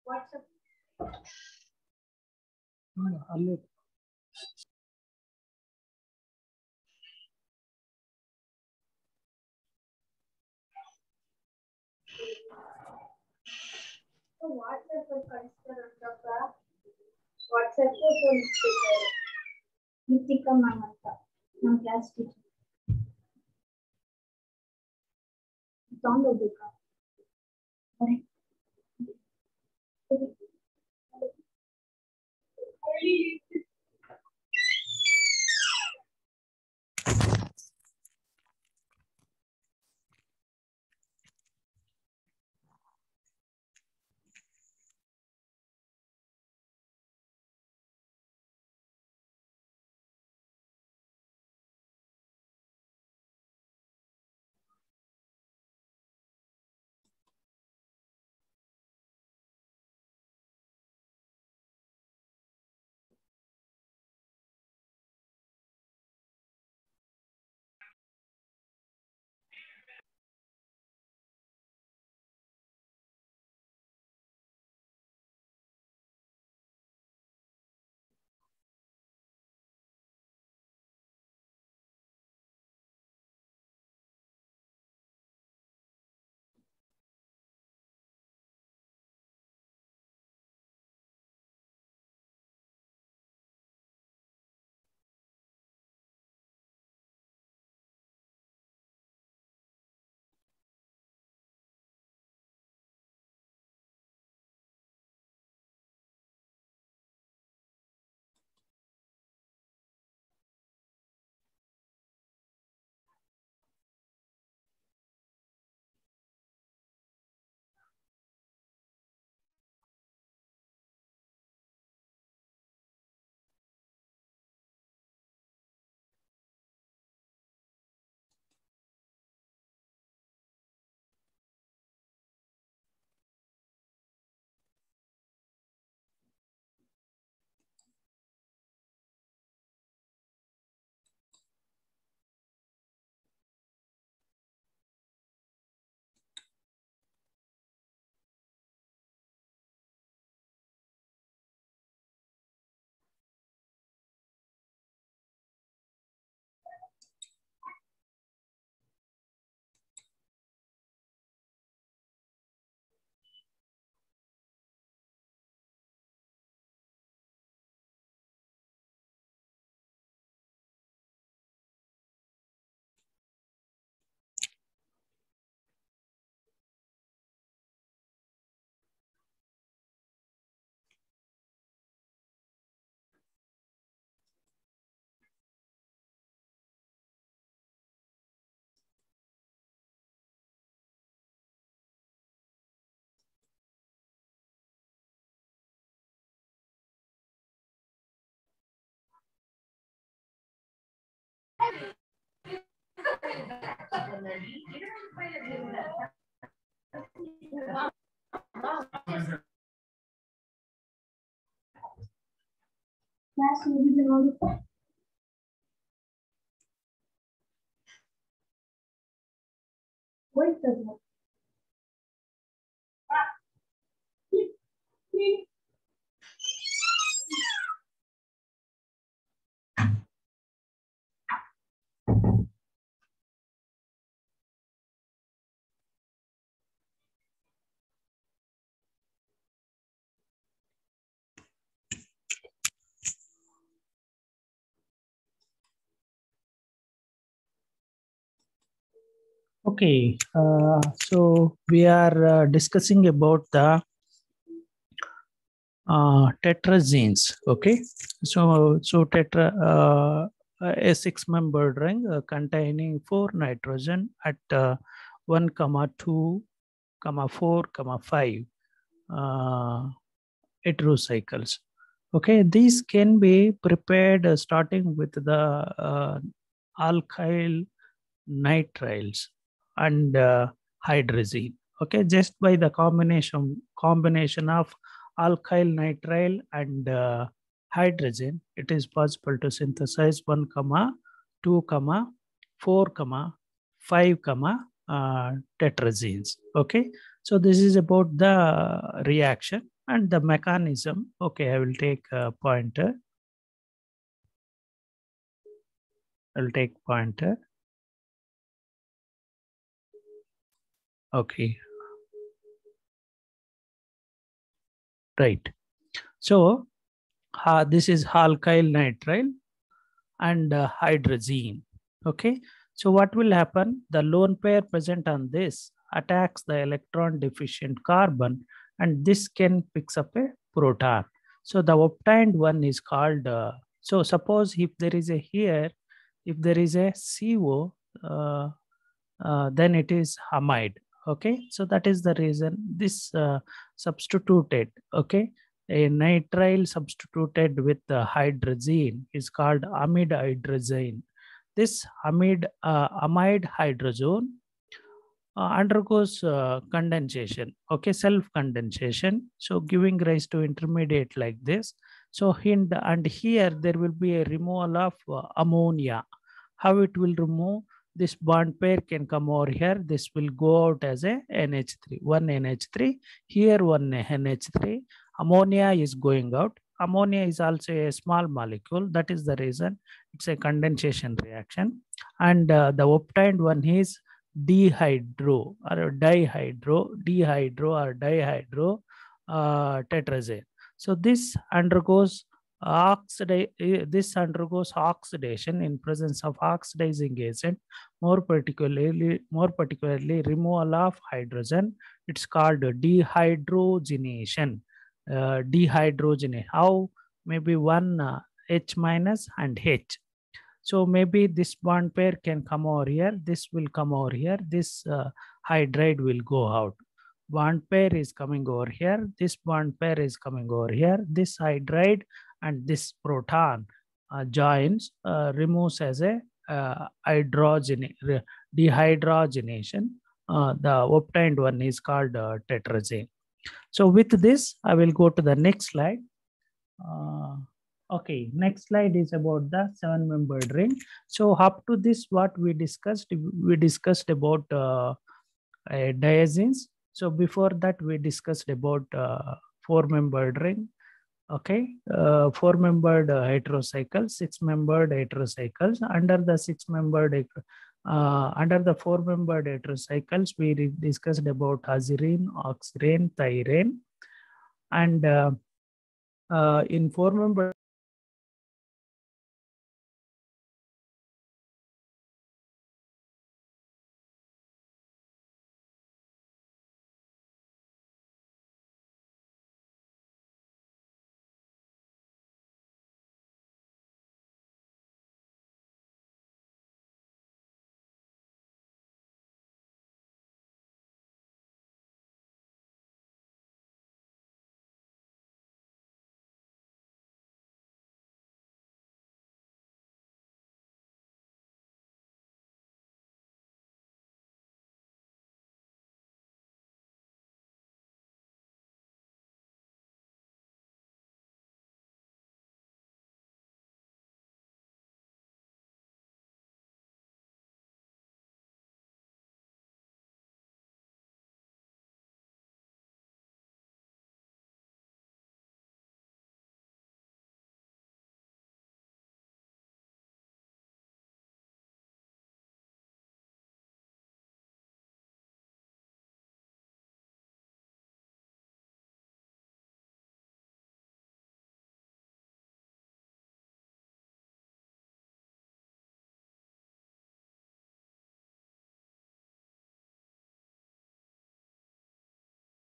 What's up? WhatsApp WhatsApp Nitika Mamata, my class teacher. Download the card. Class wait the Okay, so we are discussing about the tetrazenes. Okay, so a six-membered ring containing 4 nitrogen at 1, 2, 4, 5 heterocycles. Okay, these can be prepared starting with the alkyl nitriles and hydrazine. Okay, just by the combination of alkyl nitrile and hydrogen, it is possible to synthesize 1 comma 2 comma 4 comma 5 comma tetrazenes. Okay, so this is about the reaction and the mechanism. Okay, I will take a pointer. I'll take pointer. Okay, right. So this is alkyl nitrile and hydrazine. Okay, so what will happen? The lone pair present on this attacks the electron deficient carbon, and this can picks up a proton. So the obtained one is called, so suppose if there is a here, if there is a CO, then it is amide. Okay, so that is the reason this substituted. Okay, a nitrile substituted with the hydrazine is called amide hydrazine. This amide hydrazone undergoes condensation, okay, self condensation, so giving rise to intermediate like this. So hint, and here there will be a removal of ammonia. How it will remove? This bond pair can come over here, this will go out as a NH3, one NH3, here one NH3, ammonia is going out. Ammonia is also a small molecule, that is the reason it's a condensation reaction. And the obtained one is dehydro or dihydro tetrazine. So this undergoes this undergoes oxidation in presence of oxidizing agent, more particularly removal of hydrogen. It's called dehydrogenation. Dehydrogenation. How? Maybe one H minus and H. So maybe this bond pair can come over here, this will come over here, this hydride will go out. Bond pair is coming over here, this bond pair is coming over here, this hydride and this proton joins, removes as a dehydrogenation. The obtained one is called tetrazine. So with this, I will go to the next slide. Okay, next slide is about the 7-membered ring. So up to this, what we discussed about diazines. So before that, we discussed about 4-membered ring. Okay, 4-membered heterocycles, 6-membered heterocycles. Under the 6-membered under the 4-membered heterocycles, we discussed about azirine, oxirane, thyrane, and in 4-membered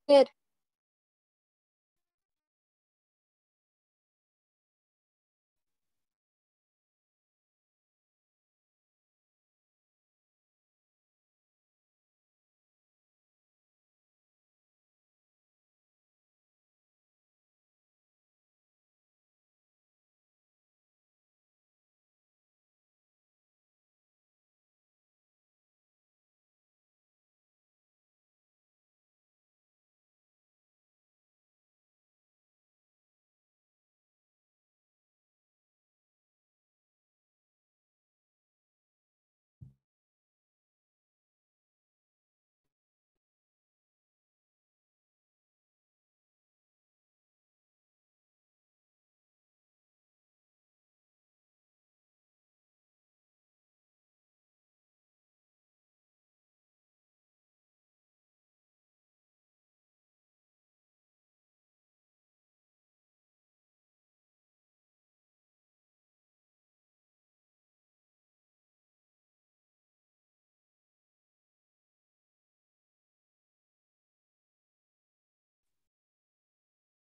Clear.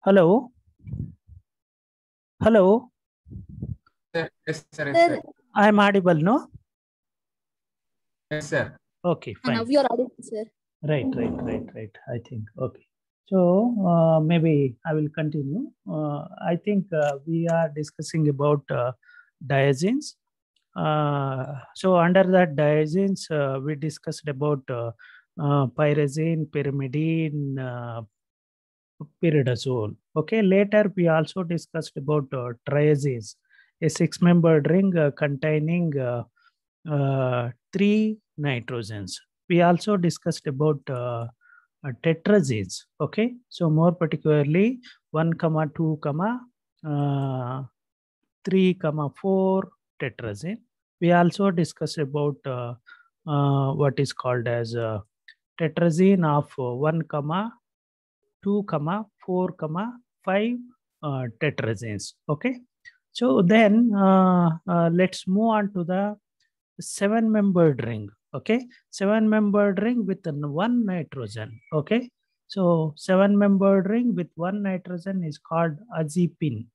Hello? Hello? Yes, sir. Yes, Sir, sir. I am audible, no? Yes, sir. Okay, now fine. you are audible, sir. Right. I think. Okay. So maybe I will continue. I think we are discussing about diazines. So under that diazines, we discussed about pyrazine, pyrimidine, pyridazole. Okay. Later, we also discussed about triazines, a six-membered ring containing three nitrogens. We also discussed about tetrazines. Okay, so more particularly 1 comma 2 comma 3 comma 4 tetrazine. We also discussed about what is called as tetrazine of 1 comma 2 comma 4 comma 5 tetrazines. Okay, so then let's move on to the seven-membered ring. Okay, seven-membered ring with one nitrogen. Okay, so seven-membered ring with one nitrogen is called azepine.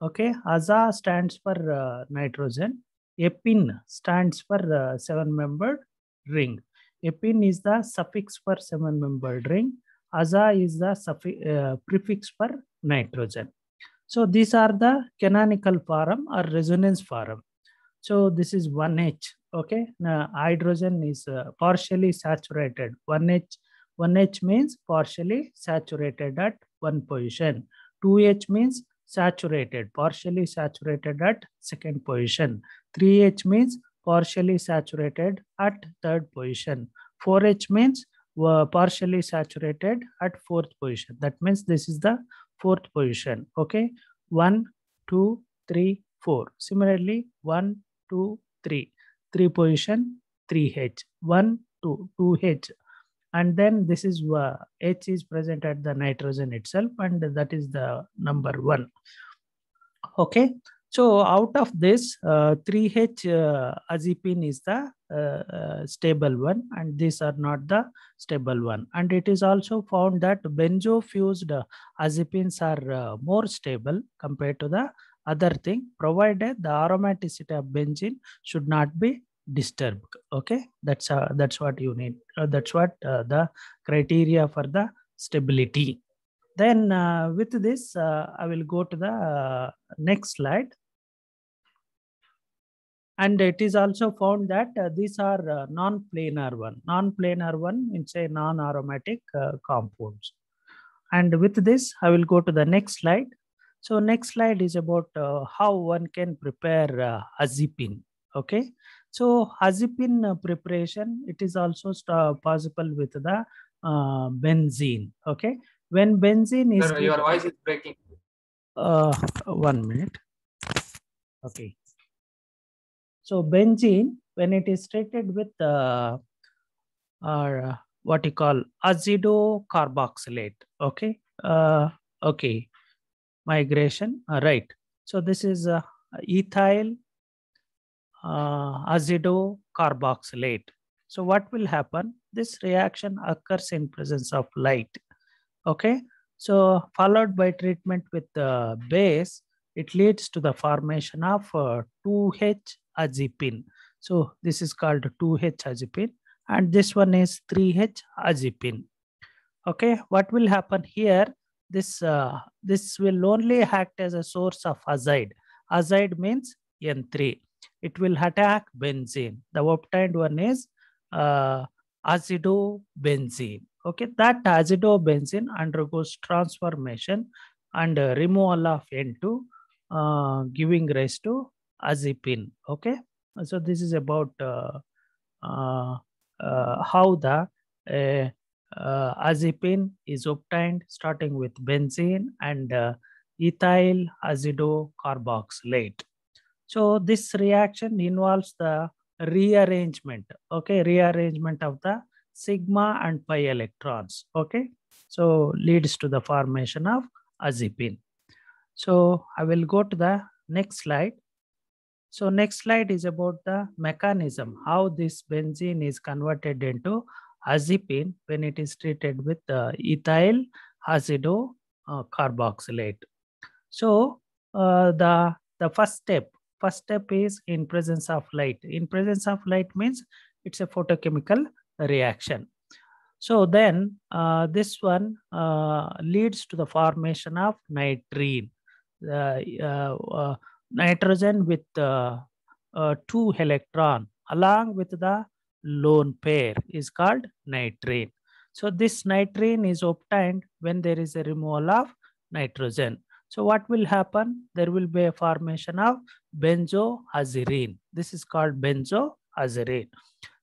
Okay, aza stands for nitrogen. Epine stands for seven-membered ring. Epine is the suffix for seven-membered ring. Aza is the prefix for nitrogen. So these are the canonical form or resonance form. So this is 1H. Okay, now hydrogen is partially saturated. 1H means partially saturated at one position. 2H means saturated, partially saturated at second position. 3H means partially saturated at third position. 4H means partially saturated at fourth position. That means this is the fourth position. Okay, 1, 2, 3, 4. Similarly, 1, 2, 3. 3 position, 3H. 1, 2, 2H. And then this is H is present at the nitrogen itself, and that is the number 1. Okay. So out of this, 3H azepine is the stable one, and these are not the stable one. And it is also found that benzo-fused azepines are more stable compared to the other thing, provided the aromaticity of benzene should not be disturbed. Okay, that's what you need. That's what the criteria for the stability. Then with this, I will go to the next slide. And it is also found that these are non-planar one. Non-planar one means a non-aromatic compounds. And with this, I will go to the next slide. So next slide is about how one can prepare azepine. Okay. So azepine preparation, it is also possible with the benzene. Okay. When benzene is... Sir, your voice is breaking. 1 minute. Okay. So benzene, when it is treated with what you call azido carboxylate. Okay. Okay. Migration. Right. So this is ethyl azido carboxylate. So what will happen? This reaction occurs in presence of light. Okay. So followed by treatment with the base, it leads to the formation of 2H azepine. So this is called 2H azepine, and this one is 3H azepine. Okay, what will happen here? This will only act as a source of azide. Azide means N3. It will attack benzene. The obtained one is azidobenzene. Okay, that azidobenzene undergoes transformation and removal of N2, giving rise to azepine. Okay, so this is about how the azepine is obtained, starting with benzene and ethyl azido carboxylate. So this reaction involves the rearrangement, okay, rearrangement of the sigma and pi electrons, okay, so leads to the formation of azepine. So I will go to the next slide. So next slide is about the mechanism, how this benzene is converted into azepine when it is treated with ethyl azido carboxylate. So the first step is in presence of light. In presence of light means it's a photochemical reaction. So then this one leads to the formation of nitrene. Nitrogen with 2 electron along with the lone pair is called nitrene. So this nitrene is obtained when there is a removal of nitrogen. So what will happen? There will be a formation of benzoazirine. This is called benzoazirine.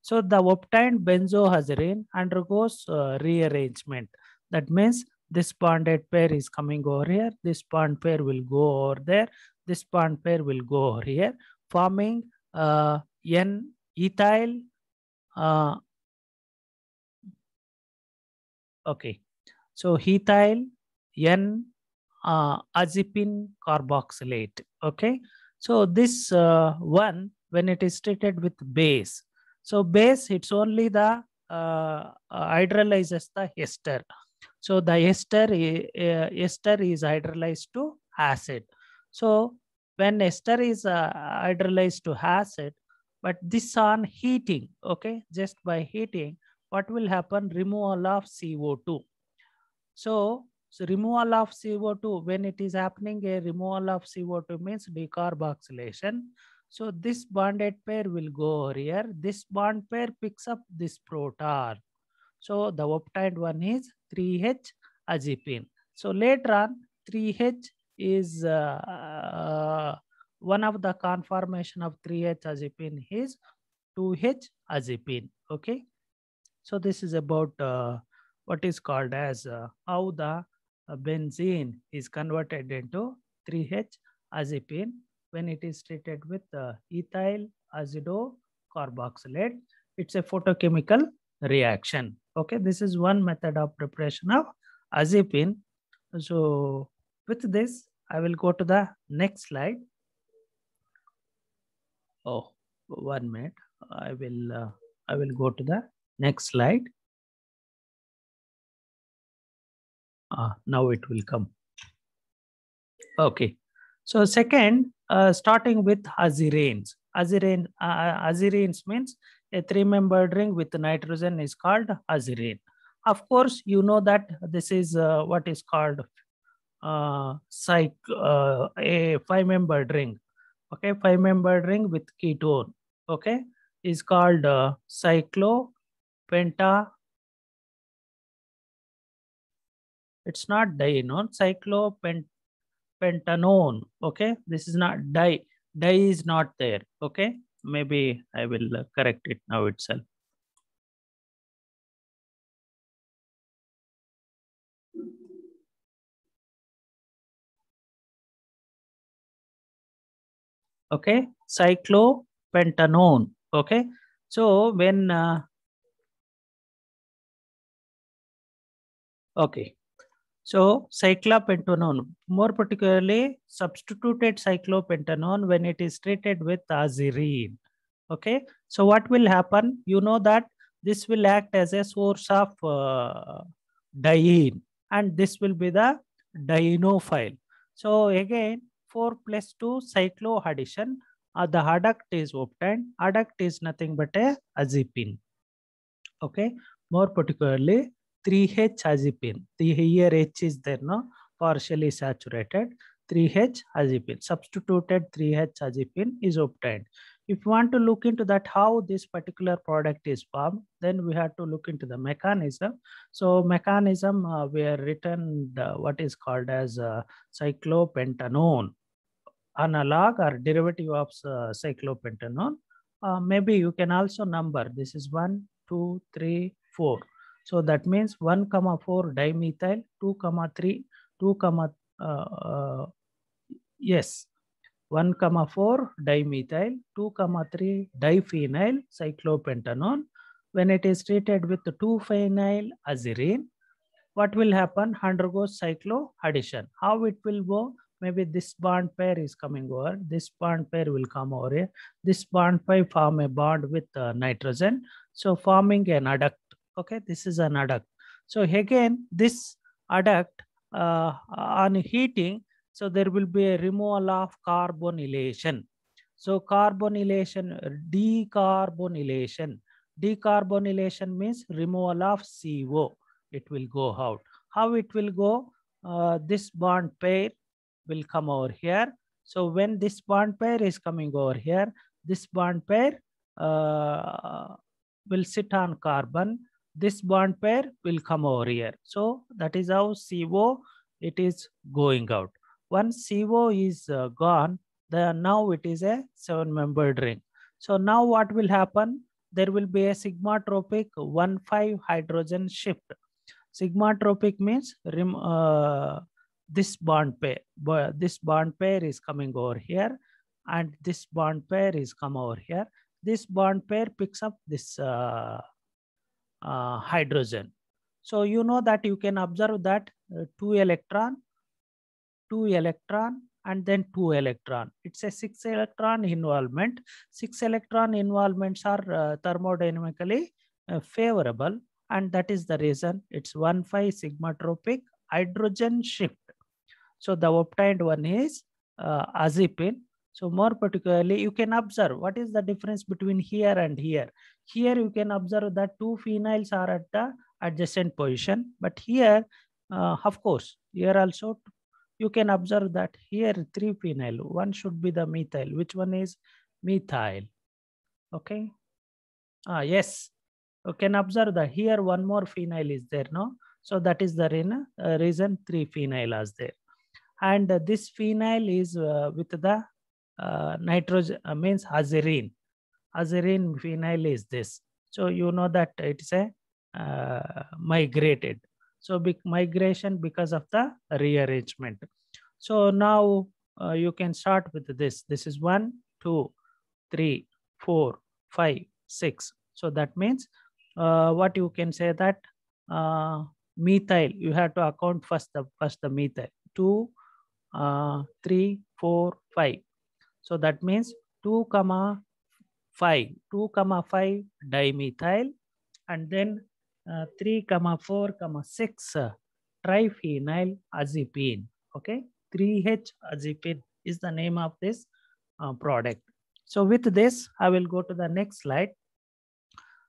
So the obtained benzoazirine undergoes rearrangement. That means this bonded pair is coming over here. This bond pair will go over there. This bond pair will go over here, forming N-ethyl. Okay, so ethyl N-azepine carboxylate. Okay, so this one, when it is treated with base, so base, it's only the hydrolyzes the ester. So the ester is hydrolyzed to acid. So when ester is hydrolyzed to acid, but this on heating, okay, just by heating, what will happen? Removal of CO2. So removal of CO2, when it is happening, a removal of CO2 means decarboxylation. So this bonded pair will go over here. This bond pair picks up this proton. So the obtained one is 3H azepine. So later on, 3H is one of the conformation of 3H azepine is 2H azepine. Okay. So this is about what is called as how the benzene is converted into 3H azepine when it is treated with ethyl azido carboxylate. It's a photochemical reaction. Okay, this is one method of preparation of azepine. So with this, I will go to the next slide. Oh, 1 minute. I will go to the next slide. Now it will come. Okay. So second, starting with azirines. Azirines means a 3-membered ring with nitrogen is called azirine. Of course, you know that this is what is called a 5-membered ring. Okay, 5-membered ring with ketone. Okay, is called cyclopenta. It's not dienone, cyclopentanone. Okay, this is not di. Di is not there. Okay, maybe I will correct it now itself. Okay, cyclopentanone. Okay, so when okay, so cyclopentanone, more particularly substituted cyclopentanone when it is treated with azirine. Okay, so what will happen? You know that this will act as a source of diene, and this will be the dienophile. So again, 4+2 cyclo addition, the adduct is obtained. Adduct is nothing but a azepine. Okay, more particularly 3H azepine. Here H is there, no, partially saturated. 3H azepine, substituted 3H azepine is obtained. If you want to look into that, how this particular product is formed, then we have to look into the mechanism. So mechanism, we are written what is called as cyclopentanone, analog or derivative of cyclopentanone. Maybe you can also number. This is 1, 2, 3, 4. So that means 1, 4 dimethyl, 2, 3, 2, yes, 1, 4 dimethyl, 2, 3 diphenyl cyclopentanone. When it is treated with 2-phenyl azirine, what will happen? Undergoes cyclo addition. How it will go? Maybe this bond pair is coming over. This bond pair will come over here. This bond pair form a bond with nitrogen. So forming an adduct. Okay, this is an adduct. So again, this adduct on heating, so there will be a removal of carbonylation. So carbonylation, decarbonylation. Decarbonylation means removal of CO. It will go out. How it will go? This bond pair will come over here. So when this bond pair is coming over here, this bond pair will sit on carbon. This bond pair will come over here. So that is how CO it is going out. Once CO is gone, now it is a 7-membered ring. So now what will happen? There will be a sigmatropic 1,5 hydrogen shift. Sigmatropic means this bond pair. This bond pair is coming over here, and this bond pair is come over here. This bond pair picks up this hydrogen. So you know that you can observe that 2 electron, and then 2 electron. It's a 6 electron involvement. 6 electron involvements are thermodynamically favorable, and that is the reason it's 1,5 sigmatropic hydrogen shift. So the obtained one is azepine. So more particularly, you can observe what is the difference between here and here. Here you can observe that 2 phenyls are at the adjacent position, but here, of course, here also you can observe that here 3 phenyl. One should be the methyl. Which one is methyl? Okay. Yes. You can observe that here one more phenyl is there, no? So that is the reason 3 phenyl is there. And this phenyl is with the nitrogen, means azerine. Azerine phenyl is this. So you know that it's a migrated. So big migration because of the rearrangement. So now you can start with this. This is 1, 2, 3, 4, 5, 6. So that means what you can say that methyl, you have to account first the methyl. 2, 3, 4, 5. So that means 2, 5 dimethyl, and then 3, 4, 6 triphenyl azepine. Okay, 3H azepine is the name of this product. So with this, I will go to the next slide.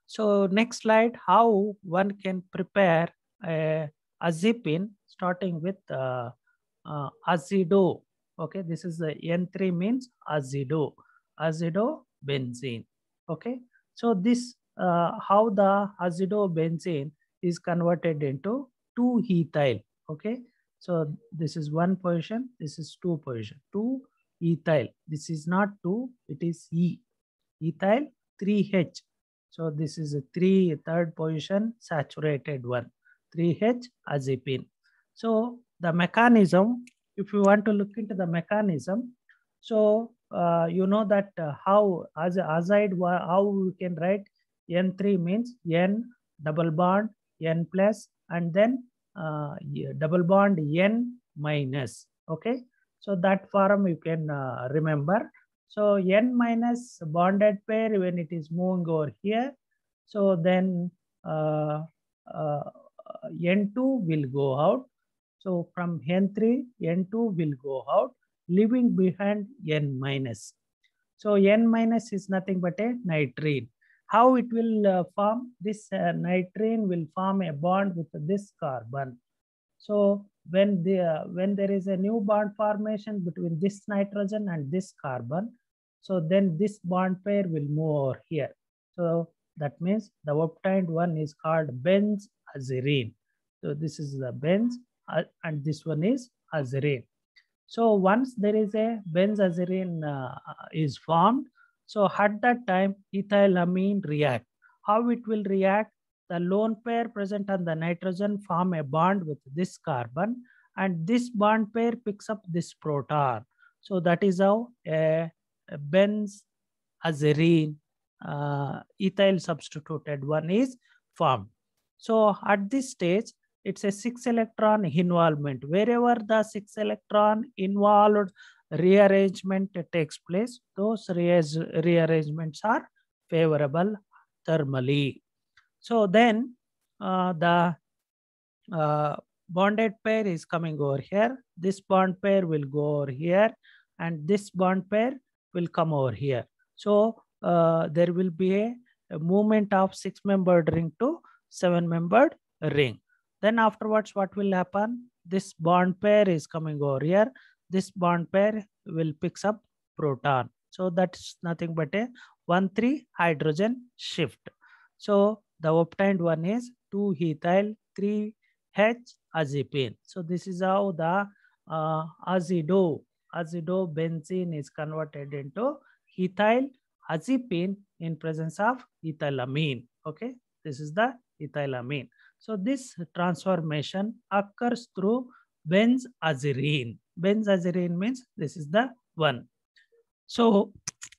So next slide, how one can prepare a azepine starting with azido. Okay, this is the N3 means azido benzene. Okay, so this how the azido benzene is converted into 2-ethyl. Okay, so this is 1 position, this is 2 position, 2-ethyl. This is not 2, it is E. Ethyl 3H. So this is a 3rd position saturated one, 3H azepine. So the mechanism, if you want to look into the mechanism, so you know that how as azide, how we can write N3 means N double bond N plus, and then double bond N minus. Okay, so that form you can remember. So N minus bonded pair when it is moving over here, so then N2 will go out. So from N3, N2 will go out, leaving behind N minus. So N minus is nothing but a nitrene. How it will form? This nitrene will form a bond with this carbon. So when there is a new bond formation between this nitrogen and this carbon, so then this bond pair will move over here. So that means the obtained one is called benzazerine. So this is the benz, and this one is azerine. So once there is a benzazerine is formed, so at that time ethylamine react. How it will react? The lone pair present on the nitrogen form a bond with this carbon, and this bond pair picks up this proton. So that is how a benzazerine ethyl substituted one is formed. So at this stage, it's a 6 electron involvement. Wherever the 6 electron involved rearrangement takes place, those rearrangements are favorable thermally. So then the bonded pair is coming over here. This bond pair will go over here, and this bond pair will come over here. So there will be a movement of 6-membered ring to 7-membered ring. Then afterwards, what will happen? This bond pair is coming over here. This bond pair will picks up proton. So that's nothing but a 1,3 hydrogen shift. So the obtained one is 2-ethyl 3H azepine. So this is how the azidobenzene is converted into ethyl azepine in presence of ethylamine. Okay, this is the ethylamine. So this transformation occurs through benzazirine. Benzazirine means this is the one. So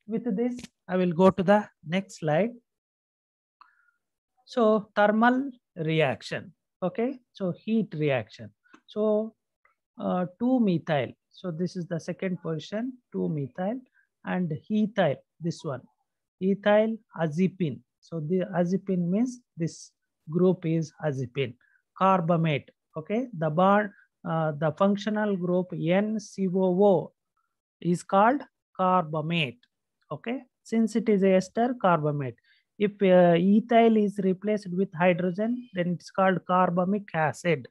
with this, I will go to the next slide. So thermal reaction. Okay, so heat reaction. So 2-methyl. So this is the second position, 2-methyl, and ethyl, this one, ethyl azepine. So the azepine means this group is azepine. Carbamate. Okay, the bond, the functional group NCOO is called carbamate. Okay, since it is a ester, carbamate. If ethyl is replaced with hydrogen, then it's called carbamic acid.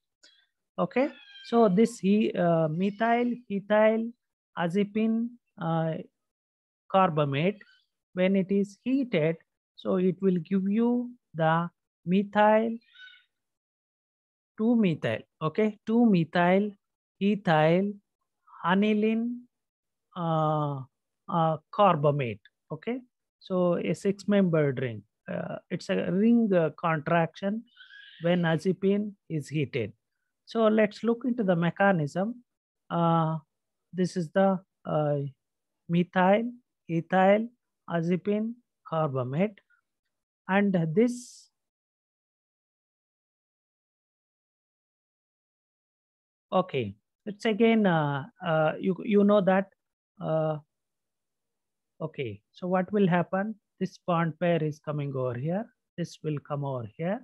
Okay, so this methyl, ethyl, azepine, carbamate, when it is heated, so it will give you the methyl, 2-methyl. Okay, 2-methyl, ethyl, aniline, carbamate. Okay, so a 6-membered ring. It's a ring contraction when azepine is heated. So let's look into the mechanism. This is the methyl, ethyl, azepine, carbamate, and this. Okay, it's again you know that. Okay, so what will happen? This bond pair is coming over here. This will come over here,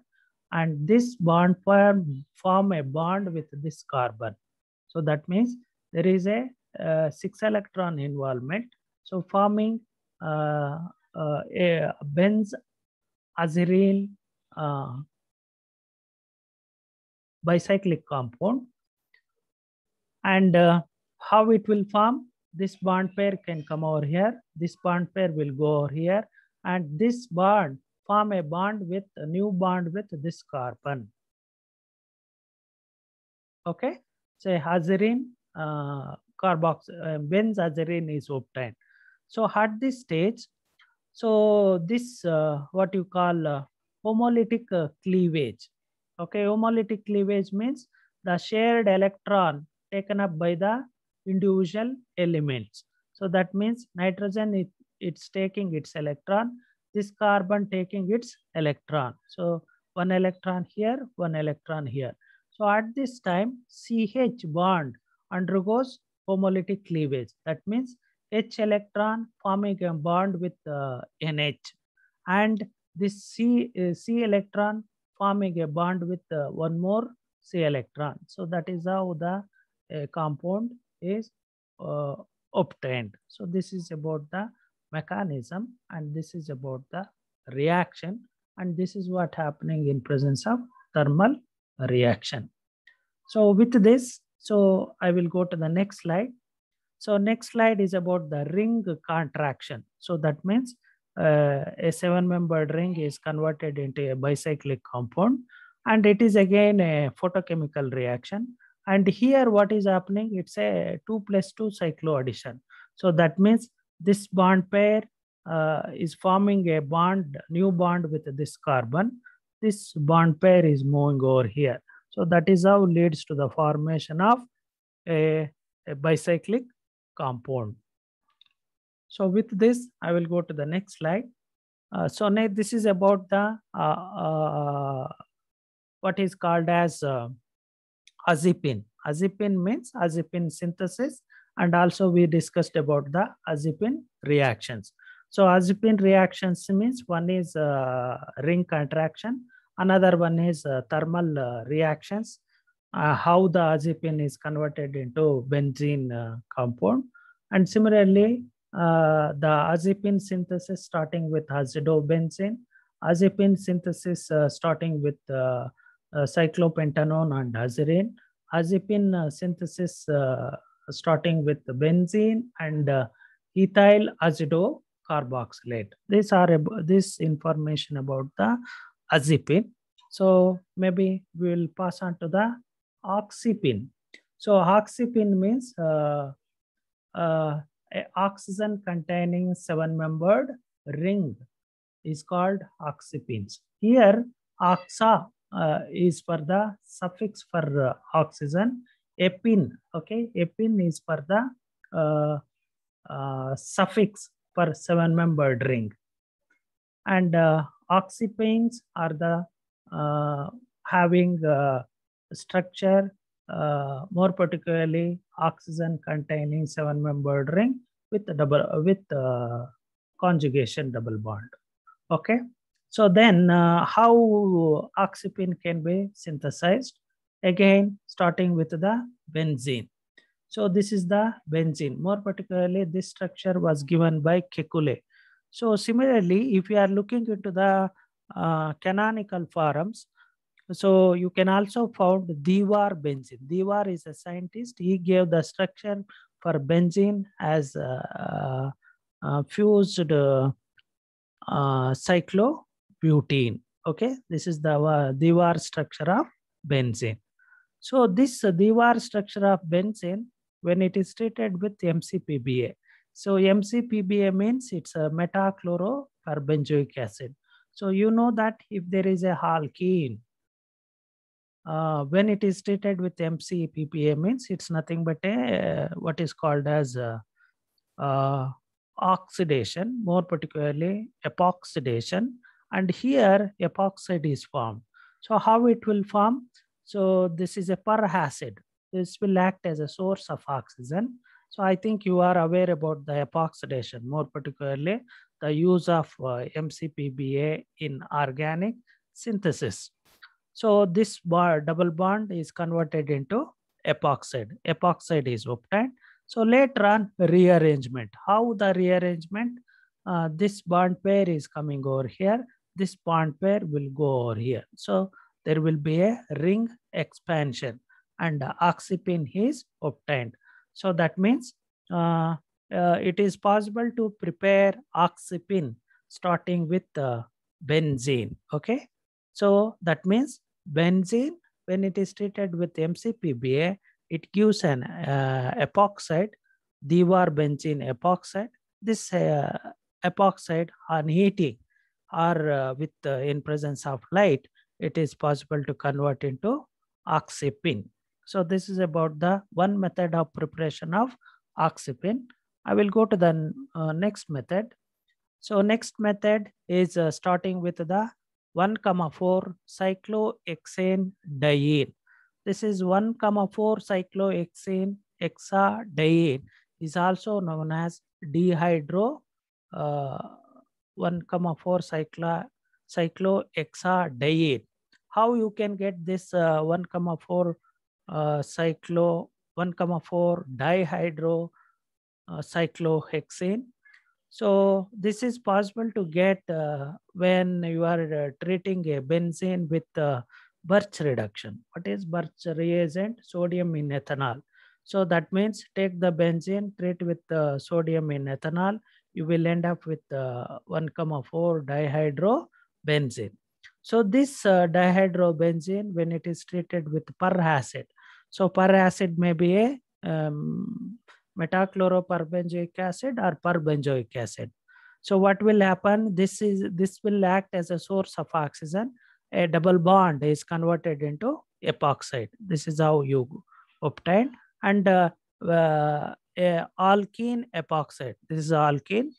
and this bond pair form a bond with this carbon. So that means there is a 6-electron involvement. So forming a benzazirine bicyclic compound. And how it will form? This bond pair can come over here. This bond pair will go over here, and this bond form a bond with a new bond with this carbon. Okay, so azirine benzazirine is obtained. So at this stage, so this what you call homolytic cleavage. Okay, homolytic cleavage means the shared electron taken up by the individual elements. So that means nitrogen, it's taking its electron, this carbon taking its electron. So 1 electron here, 1 electron here. So at this time, CH bond undergoes homolytic cleavage. That means H electron forming a bond with NH, and this C electron forming a bond with one more C electron. So that is how the compound is obtained. So this is about the mechanism, and this is about the reaction, and this is what happening in presence of thermal reaction. So with this, so I will go to the next slide. So next slide is about the ring contraction. So that means a 7-membered ring is converted into a bicyclic compound, and it is again a photochemical reaction. And here what is happening? It's a 2+2 cycloaddition. So that means this bond pair is forming a bond, new bond with this carbon. This bond pair is moving over here. So that is how leads to the formation of a bicyclic compound. So with this, I will go to the next slide. So this is about the what is called as azepine. Azepine means azepine synthesis, and also we discussed about the azepine reactions. So azepine reactions means one is ring contraction, another one is thermal reactions, how the azepine is converted into benzene compound. And similarly, the azepine synthesis starting with azidobenzene, azepine synthesis starting with cyclopentanone and azarine, azepine synthesis starting with benzene and ethyl azido carboxylate. These are this information about the azepine. So maybe we will pass on to the oxepine. So oxepine means a oxygen containing 7-membered ring is called oxepines. Here oxa is for the suffix for oxygen. Epine, okay, epine is for the suffix for 7-membered ring. And oxepines are the having structure, more particularly oxygen containing 7-membered ring with conjugation double bond. Okay, so then how oxepine can be synthesized? Again, starting with the benzene. So this is the benzene. More particularly, this structure was given by Kekulé. So similarly, if you are looking into the canonical forms, so you can also found Dewar benzene. Dewar is a scientist. He gave the structure for benzene as fused cyclobutene. Okay, this is the Dewar structure of benzene. So this Dewar structure of benzene, when it is treated with MCPBA. So MCPBA means it's a metachloroperbenzoic acid. So you know that if there is a alkene, when it is treated with MCPBA means it's nothing but a what is called as oxidation, more particularly epoxidation. And here epoxide is formed. So how it will form? So this is a peracid. This will act as a source of oxygen. So I think you are aware about the epoxidation, more particularly the use of MCPBA in organic synthesis. So this double bond is converted into epoxide. Epoxide is obtained. So later on, rearrangement. How the rearrangement? This bond pair is coming over here. This bond pair will go over here. So there will be a ring expansion and oxepine is obtained. So that means it is possible to prepare oxepine starting with benzene. Okay. So that means benzene, when it is treated with MCPBA, it gives an epoxide, Dewar benzene epoxide. This epoxide on heating or with in presence of light, it is possible to convert into oxepine. So this is about the one method of preparation of oxepine. I will go to the next method. So next method is starting with the 1,4 cyclohexane diene. This is 1,4 cyclohexane hexadiene is also known as dihydro 1,4 cyclohexadiene. How you can get this 1,4 1,4 dihydro cyclohexane? So this is possible to get when you are treating a benzene with Birch reduction. What is Birch reagent? Sodium in ethanol. So that means take the benzene, treat with sodium in ethanol. You will end up with 1,4 dihydrobenzene. So this dihydrobenzene, when it is treated with peracid, so peracid may be a metachloroperbenzoic acid or perbenzoic acid. So what will happen? This will act as a source of oxygen. A double bond is converted into epoxide. This is how you obtain. And alkene epoxide. This is alkene.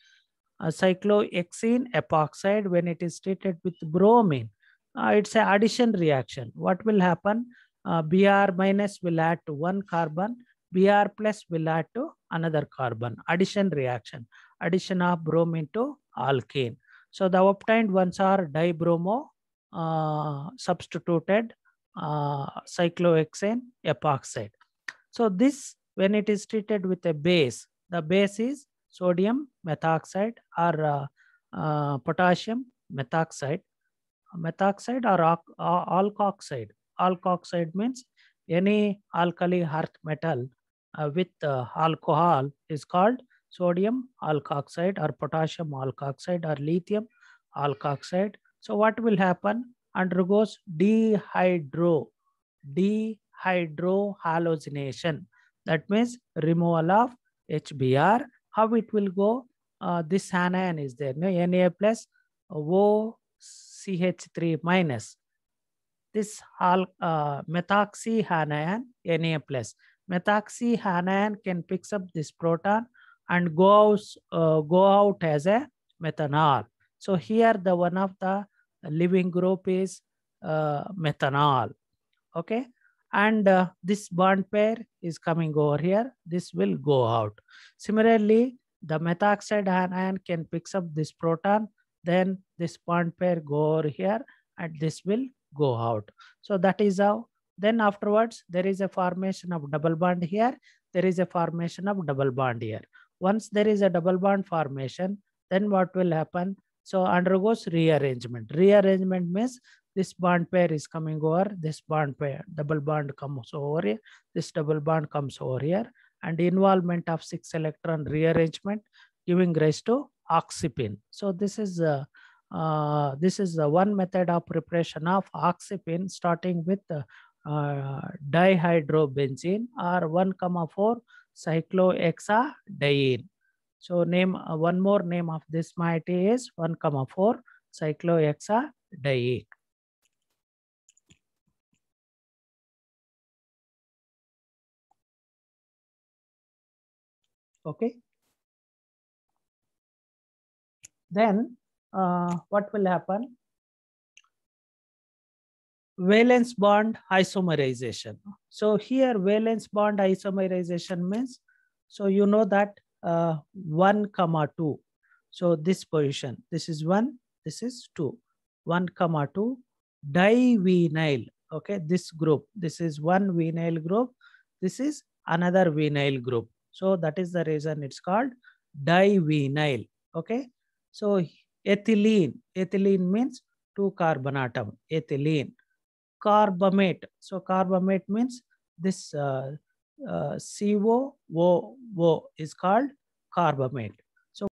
Cyclohexene epoxide, when it is treated with bromine, it's an addition reaction. What will happen? Br minus will add to one carbon. Br plus will add to another carbon. Addition reaction. Addition of bromine to alkane. So the obtained ones are dibromo substituted cyclohexane epoxide. So this, when it is treated with a base, the base is sodium methoxide or potassium methoxide, or alkoxide. Alkoxide means any alkali earth metal with alcohol is called sodium alkoxide or potassium alkoxide or lithium alkoxide. So what will happen? Undergoes dehydrohalogenation. That means removal of HBr. How it will go? This anion is there, no? Na plus OCH3 minus. This methoxy anion, Na plus. Methoxy anion can pick up this proton and go out as a methanol. So here the one of the living group is methanol. Okay, and this bond pair is coming over here. This will go out. Similarly, the methoxide anion can pick up this proton, then this bond pair go over here and this will go out. So that is how. Then afterwards, there is a formation of double bond here. There is a formation of double bond here. Once there is a double bond formation, then what will happen? So undergoes rearrangement. Rearrangement means this bond pair is coming over, this bond pair, double bond comes over here, this double bond comes over here, and involvement of 6 electron rearrangement giving rise to oxepine. So this is one method of preparation of oxepine, starting with dihydrobenzene or 1,4 cyclohexadiene. So name one more name of this moiety is 1,4 cyclohexadiene. Okay. Then what will happen? Valence bond isomerization. So here valence bond isomerization means, so you know that 1,2. So this position, this is 1, this is 2. 1,2 divinyl. Okay, this group, this is one vinyl group, this is another vinyl group. So that is the reason it's called divinyl. Okay, so ethylene, ethylene means 2 carbon atom, ethylene. Carbamate, so carbamate means this COO is called carbamate.